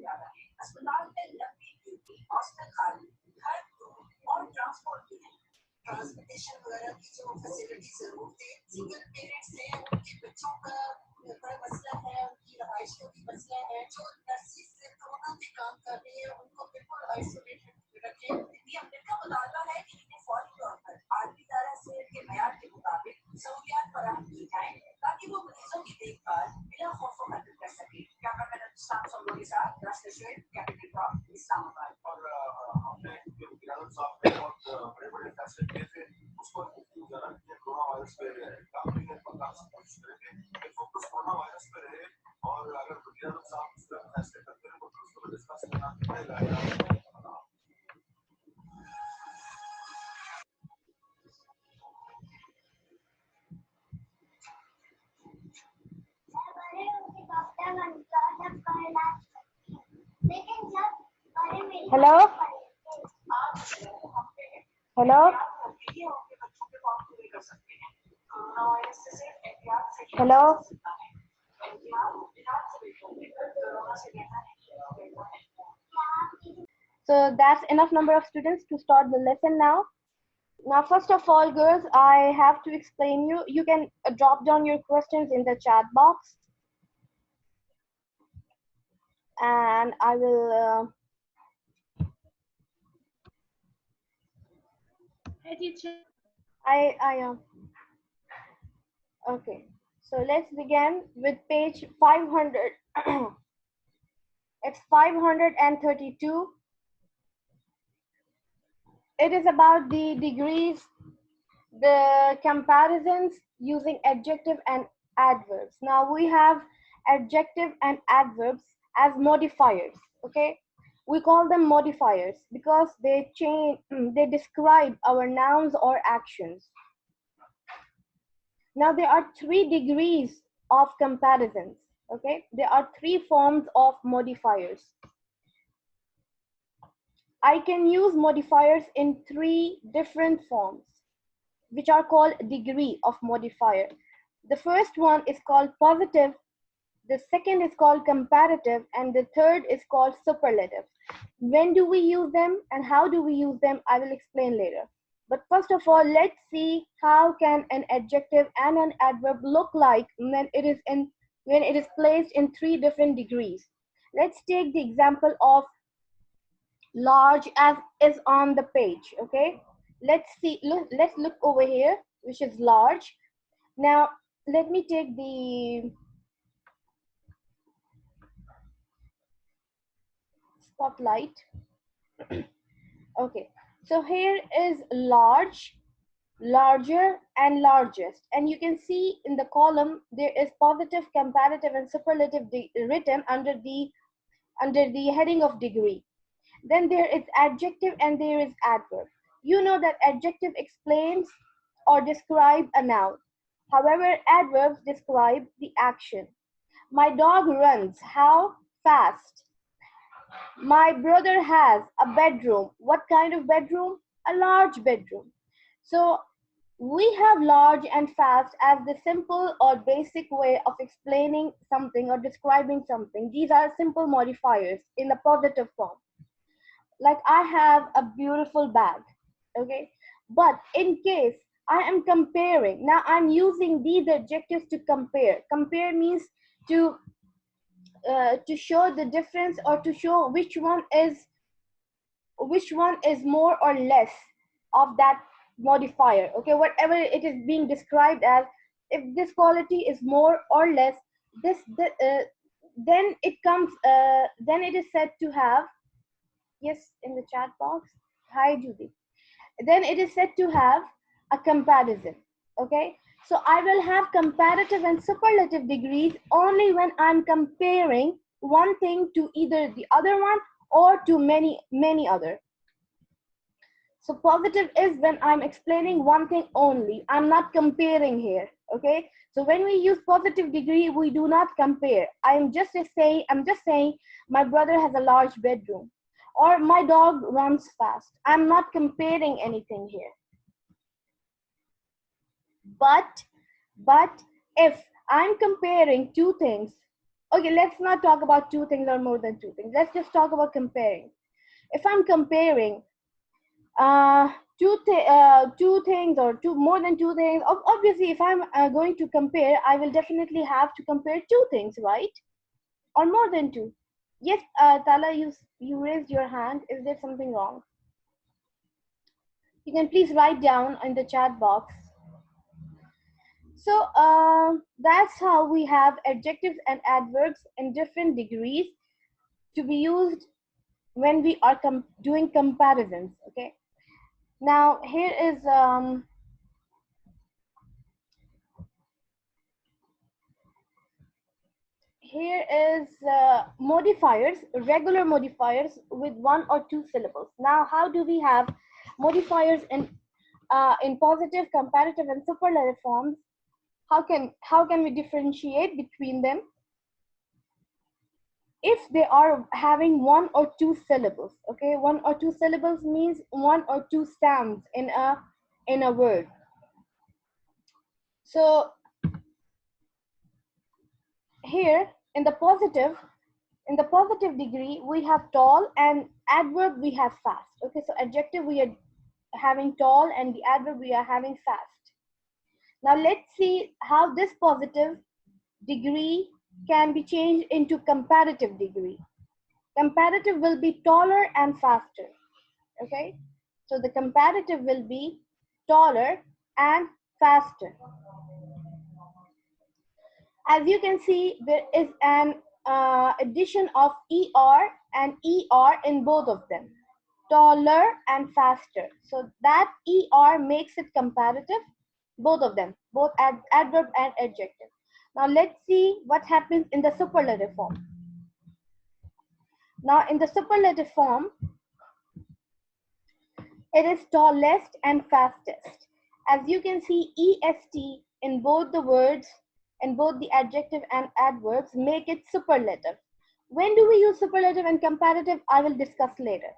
अस्पताल में लंबी ड्यूटी, हॉस्टल खाली, घर दूर और ट्रांसपोर्ट भी नहीं। ट्रांसपोर्टेशन वगैरह की जो फैसिलिटी जरूरतें सिंगल पेरेंट्स हैं उनके बच्चों का बड़ा मसला है, उनकी रहाइश का भी मसला है। जो नर्सिस कोरोना में काम कर रहे हैं उनको बिल्कुल आइसोलेटेड रखें। ये अमेरिका मुतालबा है कि इन्हें फौरी तौर पर आर्मी दायरा सेहत के मेयार के मुताबिक सहूलियात फराहम की जाए ताकि वो मरीजों की देखभाल बिना खौफ खतर कर सके। कैमरामैन साहब के साथ कैपिटल टॉक इस्लामाबाद। और हमने जो गिरावट साहब ने बहुत बड़े-बड़े फैसले किए थे उसको जरा कोरोना वायरस पे काम करने की कोशिश करेंगे कि फोकस कोरोना वायरस पे रहे और अगर गिरावट साहब उस पर फैसले करते हैं तो उसको डिस्कस करना पड़ेगा। Hello? Hello? Hello? So that's enough number of students to start the lesson now. Now, first of all, girls, I have to explain you. You can drop down your questions in the chat box. And I will... Hey, teacher. I am. Okay. So let's begin with page 500. It's 532. It is about the degrees, the comparisons using adjective and adverbs. Now we have adjective and adverbs as modifiers, okay? We call them modifiers because they describe our nouns or actions. Now there are 3 degrees of comparisons, okay? There are 3 forms of modifiers. I can use modifiers in 3 different forms, which are called degree of modifier. The first one is called positive, the second is called comparative, and the third is called superlative. When do we use them and how do we use them, I will explain later. But first of all, let's see how can an adjective and an adverb look like when it is placed in 3 different degrees. Let's take the example of large as is on the page, okay? Let's look over here, which is large. Now let me take the spotlight. Okay, so here is large, larger, and largest, and you can see in the column there is positive, comparative, and superlative written under the heading of degree. Then there is adjective and there is adverb. You know that adjective explains or describes a noun. However, adverbs describe the action. My dog runs. How fast? My brother has a bedroom. What kind of bedroom? A large bedroom. So we have large and fast as the simple or basic way of explaining something or describing something. These are simple modifiers in the positive form. Like I have a beautiful bag, okay? But in case I am comparing, now I'm using these adjectives to compare. Compare means to show the difference or to show which one is more or less of that modifier, okay? Whatever it is being described as, if this quality is more or less, then it is said to have, yes, in the chat box, hi Judy, then it is said to have a comparison, okay? So I will have comparative and superlative degrees only when I'm comparing one thing to either the other one or to many other. So positive is when I'm explaining one thing only. I'm not comparing here, okay? So when we use positive degree, we do not compare. I'm just saying my brother has a large bedroom, or my dog runs fast. I'm not comparing anything here. But if I'm comparing two things, Okay, let's not talk about two things or more than two things. Let's just talk about comparing. If I'm comparing uh, two things or two more than two things, obviously, if I'm going to compare, I will definitely have to compare two things, right? Or more than two. Yes, Tala, you raised your hand. Is there something wrong? You can please write down in the chat box. So that's how we have adjectives and adverbs in different degrees to be used when we are doing comparisons. Okay. Now here is modifiers, regular modifiers with one or two syllables. Now, how do we have modifiers in positive, comparative, and superlative forms? How can we differentiate between them if they are having one or two syllables? Okay, one or two syllables means one or two sounds in a word. So here in the positive degree, we have tall, and adverb we have fast. Okay, so adjective we are having tall, and the adverb we are having fast. Now let's see how this positive degree can be changed into comparative degree. Comparative will be taller and faster. Okay, so the comparative will be taller and faster. As you can see, there is an addition of er and er in both of them, taller and faster. So that er makes it comparative, both of them, both adverb and adjective. Now let's see what happens in the superlative form. Now in the superlative form, it is tallest and fastest. As you can see, est in both the words, and both the adjective and adverbs make it superlative. When do we use superlative and comparative? I will discuss later.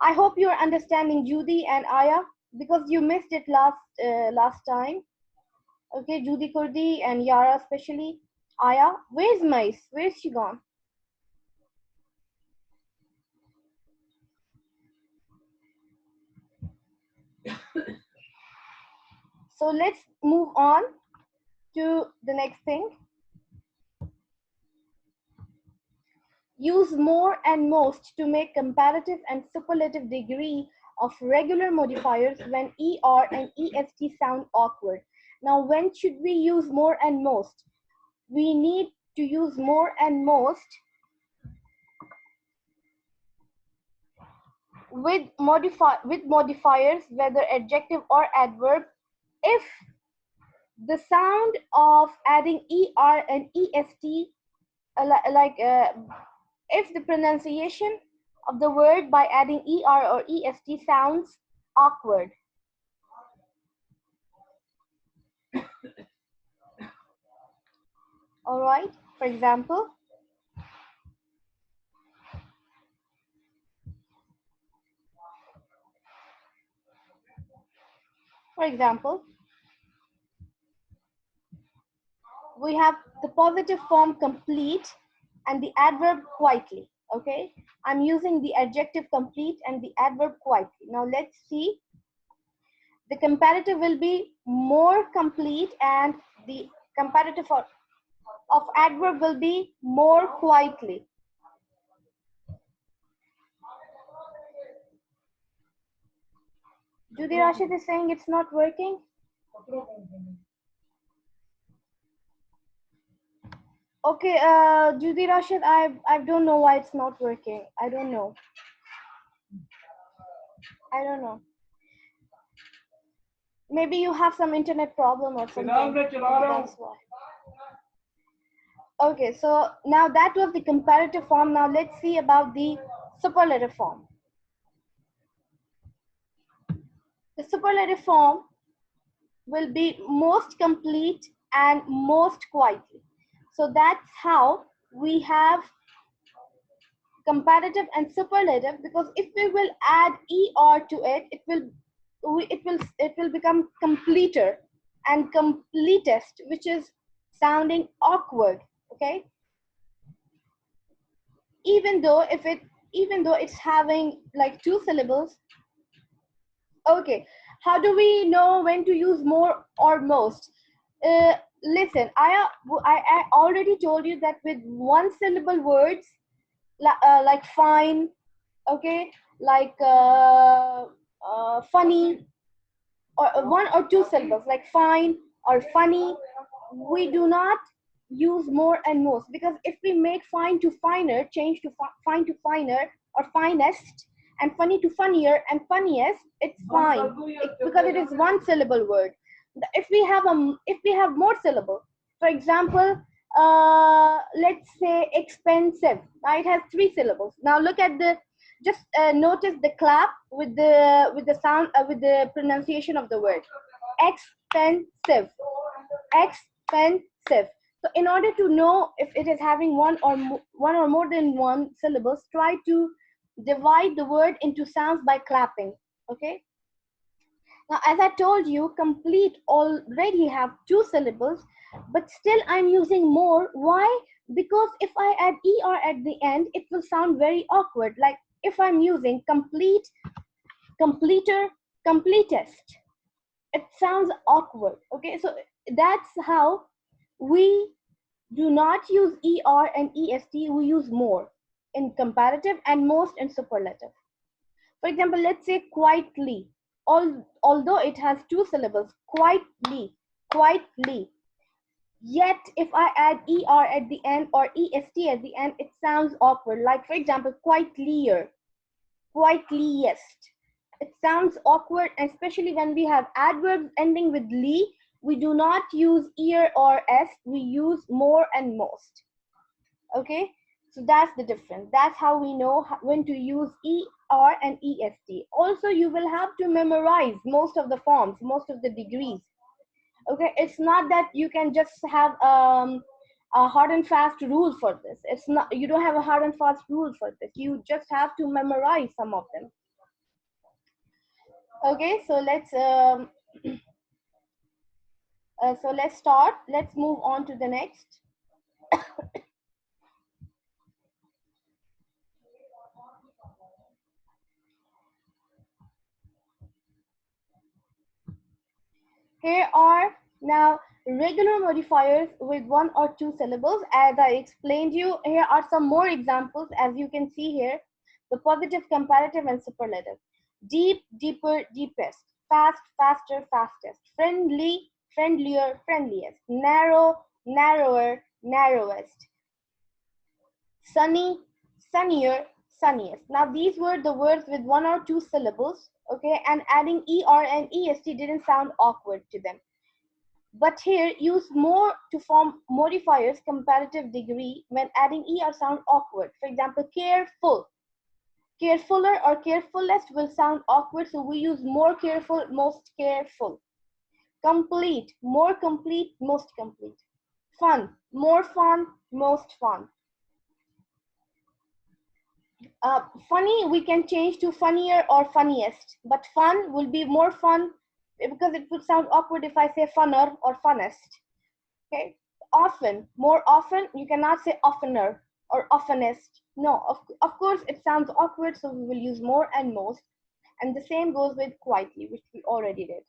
I hope you are understanding, Judy and Aya, because you missed it last time. Okay, Judy Kurdi and Yara especially. Aya, where's Mice? Where's she gone? So let's move on to the next thing. Use more and most to make comparative and superlative degree of regular modifiers when er and est sound awkward. Now, when should we use more and most? We need to use more and most with modifiers, whether adjective or adverb, if the sound of adding er and est, if the pronunciation of the word by adding er or est sounds awkward. All right, for example, we have the positive form complete and the adverb quietly. Okay, I'm using the adjective complete and the adverb quietly. Now let's see. The comparative will be more complete, and the comparative of adverb will be more quietly. Judy Rashid is saying it's not working. Okay, Judy Rashid, I don't know why it's not working. I don't know. Maybe you have some internet problem or something. That's why. Okay, so now that was the comparative form. Now let's see about the superlative form. The superlative form will be most complete and most quietly. So that's how we have comparative and superlative, because if we will add er to it, it will become completer and completest, which is sounding awkward. Okay, even though it's having like two syllables. Okay, how do we know when to use more or most? Listen, I already told you that with one syllable words, like fine, okay, like funny, or one or two syllables like fine or funny, we do not use more and most, because if we make fine to finer, change to fine to finer, or finest, and funny to funnier and funniest, it's fine, because it is one syllable word. If we have more syllable, for example, let's say expensive, now it has three syllables. Now look at the, just notice the clap with the sound, with the pronunciation of the word expensive, expensive. So in order to know if it is having one or more than one syllables, try to divide the word into sounds by clapping. Okay, now as I told you, complete already have two syllables, but still I'm using more. Why? Because if I add er at the end, it will sound very awkward. Like if I'm using complete, completer, completest, it sounds awkward. Okay, so that's how we do not use er and est, we use more in comparative and most in superlative. For example, let's say quietly, although it has two syllables, quietly, quietly, yet if I add er at the end or est at the end, it sounds awkward. Like for example, quietlier, quietliest, it sounds awkward, especially when we have adverbs ending with "ly." We do not use ear or s, we use more and most. Okay, so that's the difference. That's how we know when to use er and est. Also, you will have to memorize most of the forms, most of the degrees. Okay, it's not that you can just have a hard and fast rule for this. It's not, you don't have a hard and fast rule for this, you just have to memorize some of them. Okay, so let's start. Let's move on to the next. Here are now regular modifiers with one or two syllables. As I explained you, here are some more examples. As you can see here, the positive, comparative, and superlative. Deep, deeper, deepest. Fast, faster, fastest. Friendly, friendlier, friendliest. Narrow, narrower, narrowest. Sunny, sunnier, sunniest. Now these were the words with one or two syllables, okay, and adding er and est didn't sound awkward to them. But here, use more to form modifiers comparative degree. When adding er sound awkward. For example, careful, carefuler or carefulest will sound awkward, so we use more careful, most careful. Complete, more complete, most complete. Fun, more fun, most fun. Funny, we can change to funnier or funniest, but fun will be more fun, because it would sound awkward if I say funner or funnest. Okay, often, more often, you cannot say oftener or oftenest. No, of course it sounds awkward, so we will use more and most, and the same goes with quietly, which we already did.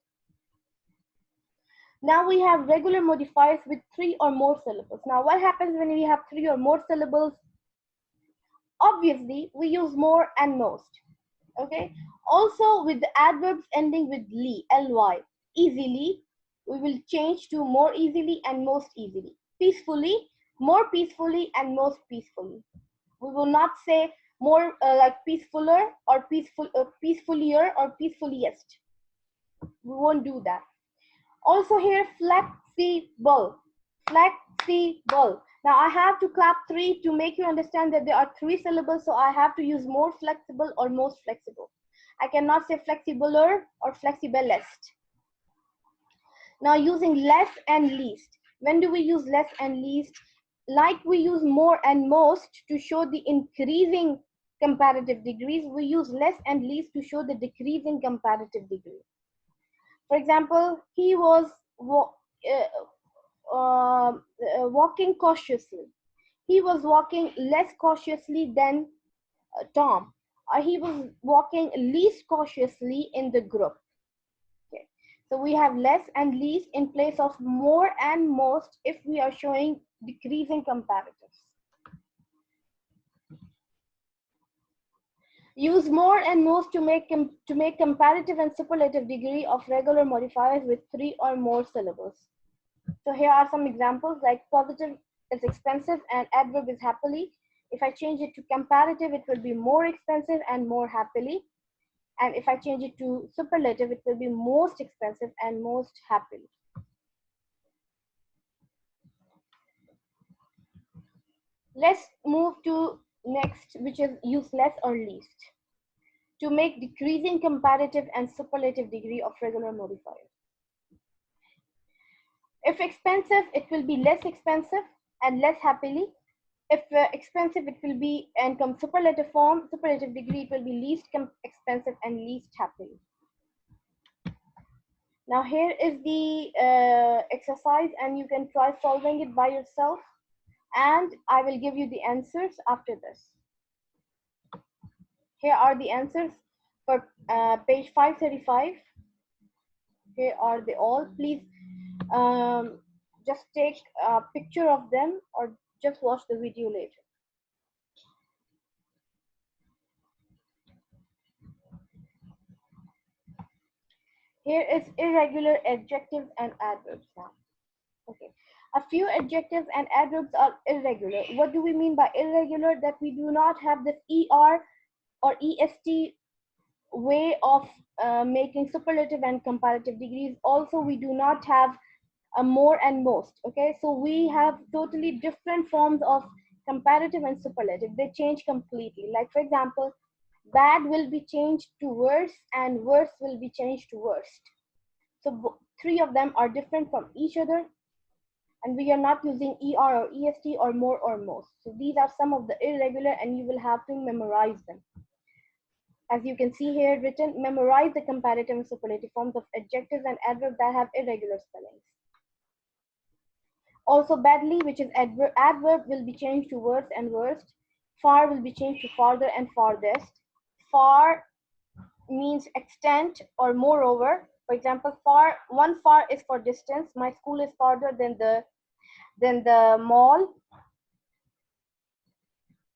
Now we have regular modifiers with three or more syllables. Now what happens when we have three or more syllables? Obviously, we use more and most. Okay. Also, with the adverbs ending with ly, easily, we will change to more easily and most easily. Peacefully, more peacefully and most peacefully. We will not say more like peacefuler or peacefulier or peacefuliest. We won't do that. Also here, flexible, flexible. Now I have to clap three to make you understand that there are three syllables, so I have to use more flexible or most flexible. I cannot say flexibler or flexiblest. Now using less and least. When do we use less and least? Like we use more and most to show the increasing comparative degrees, we use less and least to show the decreasing comparative degree. For example, he was walking cautiously. He was walking less cautiously than Tom. He was walking least cautiously in the group. Okay. So we have less and least in place of more and most if we are showing decreasing comparatives. Use more and most to make comparative and superlative degree of regular modifiers with 3 or more syllables. So here are some examples, like positive is expensive and adverb is happily. If I change it to comparative, it will be more expensive and more happily. And if I change it to superlative, it will be most expensive and most happily. Let's move to next, which is use less or least to make decreasing comparative and superlative degree of regular modifiers. If expensive, it will be less expensive and less happily. If expensive, it will be in superlative form, superlative degree, it will be least expensive and least happily. Now here is the exercise, and you can try solving it by yourself, and I will give you the answers after this. Here are the answers for page 535. Here are they all. Please just take a picture of them or just watch the video later. Here is irregular adjectives and adverbs now. Okay. A few adjectives and adverbs are irregular. What do we mean by irregular? That we do not have this ER or EST way of making superlative and comparative degrees. Also, we do not have a more and most. Okay, so we have totally different forms of comparative and superlative. They change completely. Like for example, bad will be changed to worse and worse will be changed to worst. So three of them are different from each other, and we are not using ER or EST or more or most. So these are some of the irregular, and you will have to memorize them. As you can see here written, memorize the comparative and superlative forms of adjectives and adverbs that have irregular spellings. Also, badly, which is adverb, will be changed to worse and worst. Far will be changed to farther and farthest. Far means extent or moreover. For example, one far is for distance. My school is farther than the mall.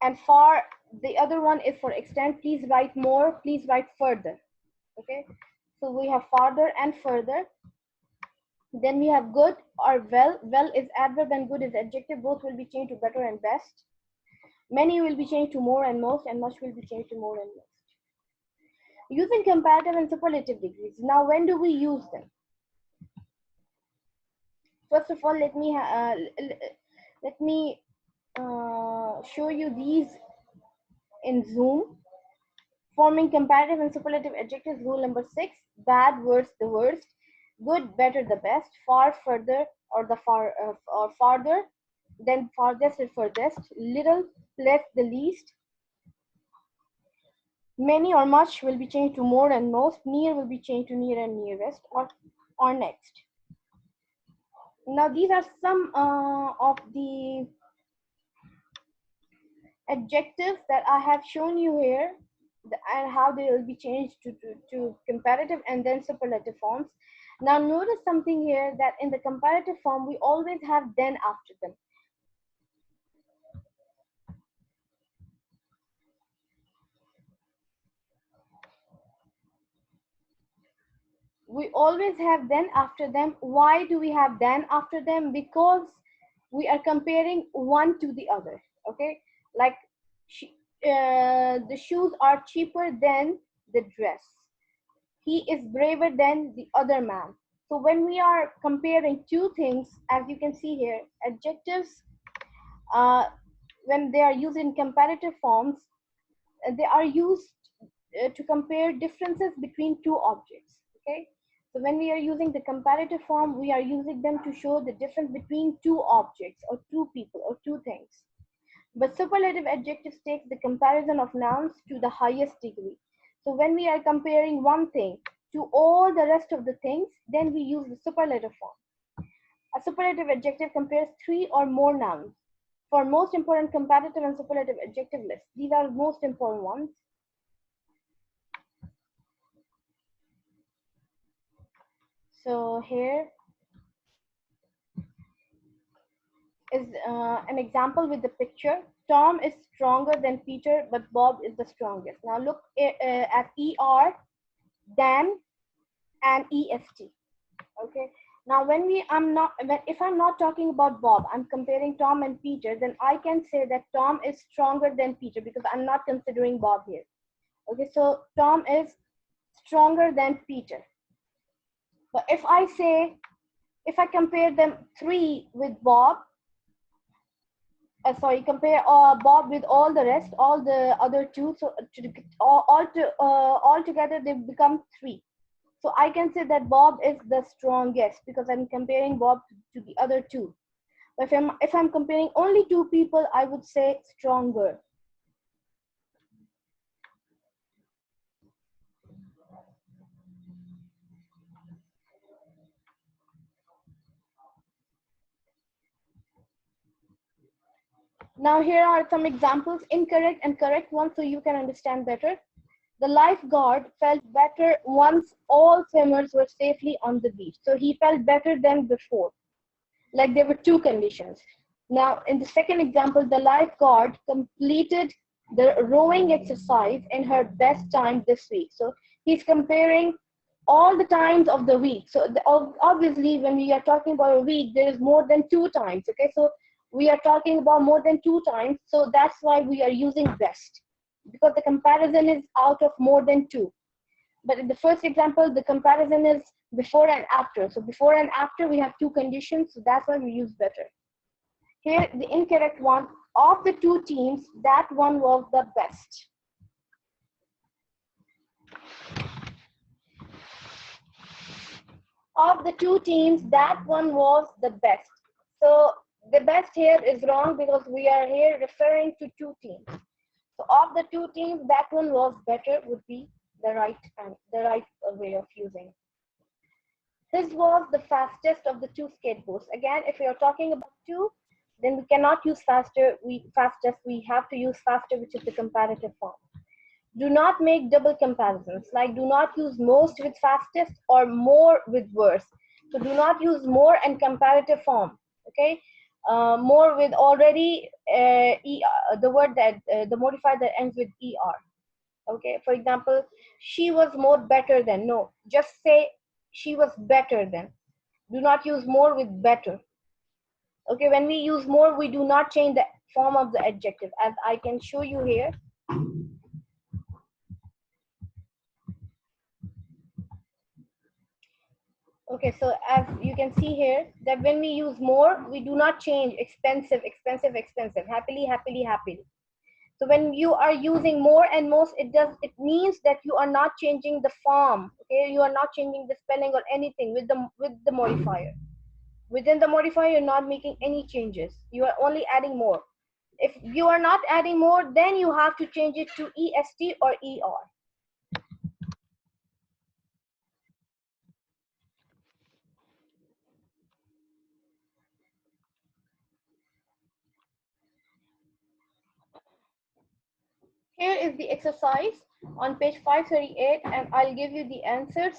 And far, the other one is for extent. Please write more. Please write further. Okay. So we have farther and further. Then we have good or well. Well is adverb and good is adjective. Both will be changed to better and best. Many will be changed to more and most, and much will be changed to more and most. Using comparative and superlative degrees. Now, when do we use them? First of all, let me show you these in Zoom. Forming comparative and superlative adjectives. Rule number 6: bad, worse, the worst; good, better, the best; far, further, or the far or farther; then farthest and furthest; little, less, the least; many or much will be changed to more and most; near will be changed to near and nearest, or next. Now these are some of the adjectives that I have shown you here, and how they will be changed to comparative and then superlative forms. Now notice something here, that in the comparative form we always have then after them. We always have then after them. Why do we have then after them? Because we are comparing one to the other. Okay, like the shoes are cheaper than the dress. He is braver than the other man. So when we are comparing two things, as you can see here, adjectives, when they are used in comparative forms, they are used to compare differences between two objects. Okay, so when we are using the comparative form, we are using them to show the difference between two objects or two people or two things. But superlative adjectives take the comparison of nouns to the highest degree. So when we are comparing one thing to all the rest of the things, then we use the superlative form. A superlative adjective compares 3 or more nouns. for most important comparative and superlative adjective lists. These are the most important ones. So here is an example with the picture. Tom is stronger than Peter, but Bob is the strongest. Now look at ER, than, and EST. Okay. Now if I'm not talking about Bob, I'm comparing Tom and Peter, then I can say that Tom is stronger than Peter because I'm not considering Bob here. Okay, so Tom is stronger than Peter. But if I compare them 3 with Bob, compare Bob with all the rest, all the other 2, so all together they become 3. So I can say that Bob is the strongest because I'm comparing Bob to the other 2. But if I'm comparing only 2 people, I would say stronger. Now here are some examples, incorrect and correct ones, so you can understand better. The lifeguard felt better once all swimmers were safely on the beach. So he felt better than before. Like there were 2 conditions. Now in the second example, the lifeguard completed the rowing exercise in her best time this week. So he's comparing all the times of the week. So obviously when we are talking about a week, there is more than 2 times. Okay, so we are talking about more than 2 times. So that's why we are using best, because the comparison is out of more than 2. But in the first example, the comparison is before and after. So before and after, we have 2 conditions. So that's why we use better. Here, the incorrect one, of the 2 teams, that one was the best. Of the 2 teams, that one was the best. So the best here is wrong because we are here referring to 2 teams. So of the 2 teams, that one was better would be the right way of using. His was the fastest of the 2 skateboards. Again, if we are talking about 2, then we cannot use fastest. We have to use faster, which is the comparative form. Do not make double comparisons. Like do not use most with fastest or more with worse. So do not use more and comparative form. Okay, more with already the word that the modifier that ends with er. Okay, for example, she was more better than. No, just say she was better than. Do not use more with better. Okay, when we use more, we do not change the form of the adjective, as I can show you here. Okay, so as you can see here, that when we use more, we do not change expensive, expensive, expensive, happily, happily, happily. So when you are using more and most, it means that you are not changing the form. Okay, you are not changing the spelling or anything with the modifier. Within the modifier, you're not making any changes. You are only adding more. If you are not adding more, then you have to change it to est or er. Here is the exercise on page 538, and I'll give you the answers.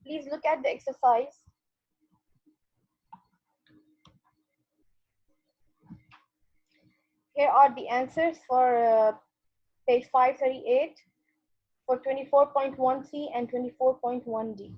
Please look at the exercise. Here are the answers for page 538 for 24.1c and 24.1d.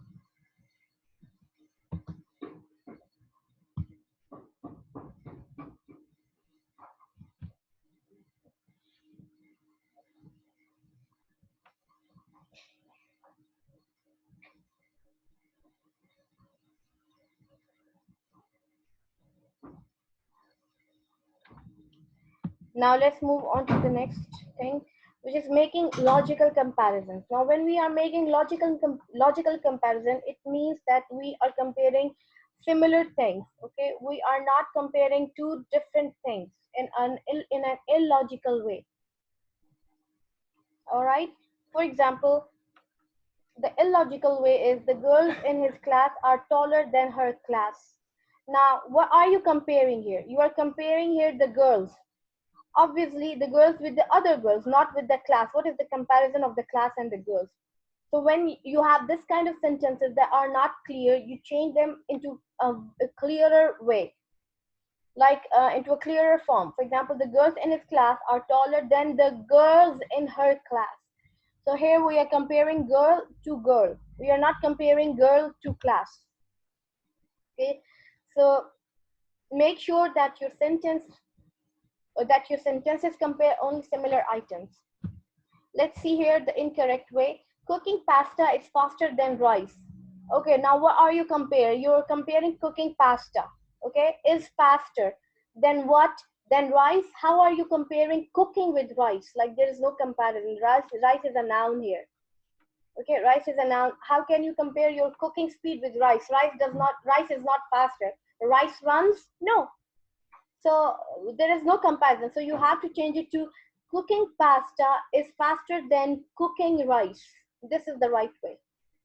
Now let's move on to the next thing, which is making logical comparisons. Now when we are making logical comparison, it means that we are comparing similar things. Okay, we are not comparing 2 different things in an illogical way. All right, for example, the illogical way is the girls in his class are taller than her class. Now what are you comparing here? You are comparing here the girls. Obviously the girls with the other girls, not with the class. What is the comparison of the class and the girls? So when you have this kind of sentences that are not clear, you change them into a clearer way, like into a clearer form. For example, the girls in his class are taller than the girls in her class. So here we are comparing girl to girl. We are not comparing girl to class. Okay, so make sure that your sentences compare only similar items. Let's see here the incorrect way. Cooking pasta is faster than rice. Okay, now what are you comparing? You're comparing cooking pasta. Okay, is faster than what? Than rice. How are you comparing cooking with rice? Like there is no comparison. Rice is a noun here. Okay, rice is a noun. How can you compare your cooking speed with rice? Rice is not faster. Rice runs? No. So there is no comparison. So you have to change it to cooking pasta is faster than cooking rice. This is the right way,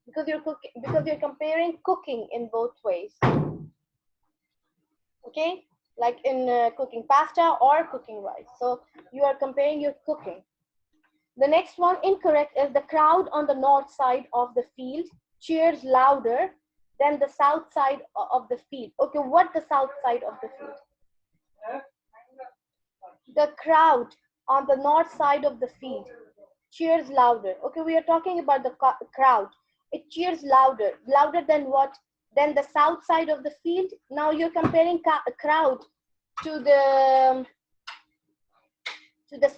because you're comparing cooking in both ways. Okay, like in cooking pasta or cooking rice. So you are comparing your cooking. The next one incorrect is the crowd on the north side of the field cheers louder than the south side of the field. Okay, what the south side of the field? The crowd on the north side of the field cheers louder. Okay, we are talking about the crowd. It cheers louder. Louder than what? Than the south side of the field. Now you're comparing crowd to the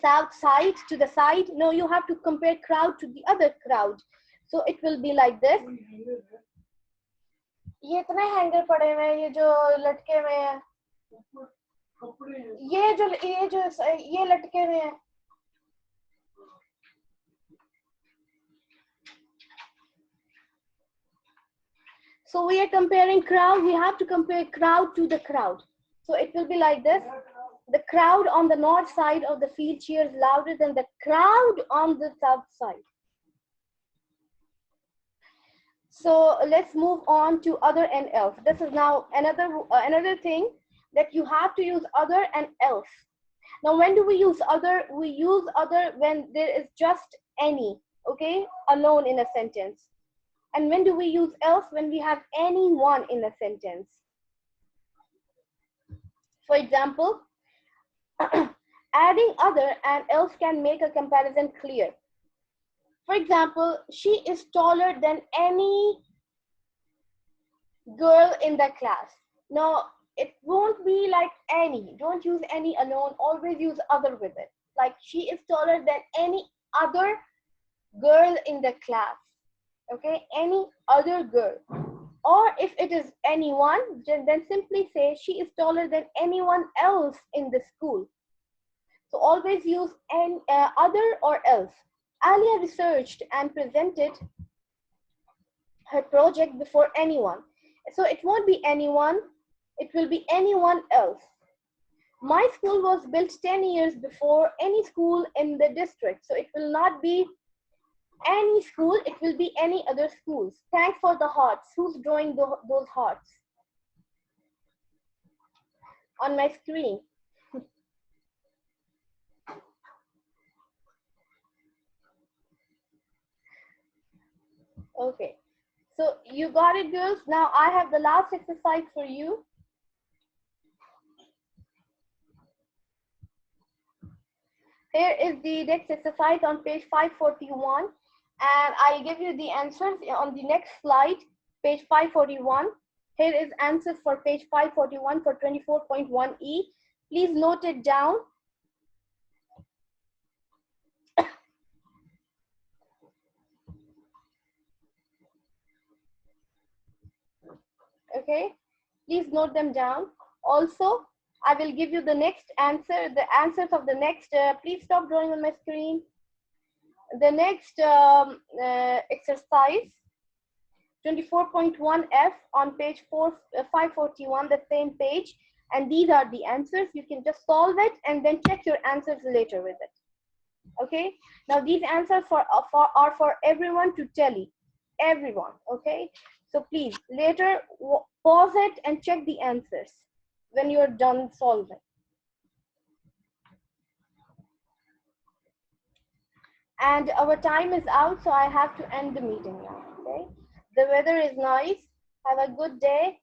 south side, to the side. No, you have to compare crowd to the other crowd. So it will be like this. ये इतने hanger पड़े हुए हैं, ये जो लटके हुए हैं, ये लटके हुए हैं. So we are comparing crowd. We have to compare crowd to the crowd. So it will be like this. The crowd on the north side of the field cheers louder than the crowd on the south side. So let's move on to other and else. This is now another thing that you have to use other and else. Now, when do we use other? We use other when there is just any, okay, alone in a sentence. And when do we use else? When we have anyone in a sentence. For example, adding other and else can make a comparison clear. For example, she is taller than any girl in the class. Now, it won't be like any. Don't use any alone. Always use other with it. Like she is taller than any other girl in the class. Okay, any other girl. Or if it is anyone, then simply say she is taller than anyone else in the school. So always use other or else. Alia researched and presented her project before anyone. So it won't be anyone, it will be anyone else. My school was built 10 years before any school in the district. So it will not be any school, it will be any other schools. Thanks for the hearts. Who's drawing those hearts? On my screen. Okay, so you got it, girls. Now I have the last exercise for you. Here is the next exercise on page 541, and I'll give you the answers on the next slide, page 541. Here is answers for page 541 for 24.1e. Please note it down. Okay, please note them down. Also, I will give you the next answer, the answers of the next, please stop drawing on my screen. The next exercise, 24.1f on page 541, the same page. And these are the answers. You can just solve it and then check your answers later with it. Okay, now these answers are for everyone to tally, everyone. Okay, so please later pause it and check the answers when you're done solving. And our time is out, so I have to end the meeting now. Okay. The weather is nice. Have a good day.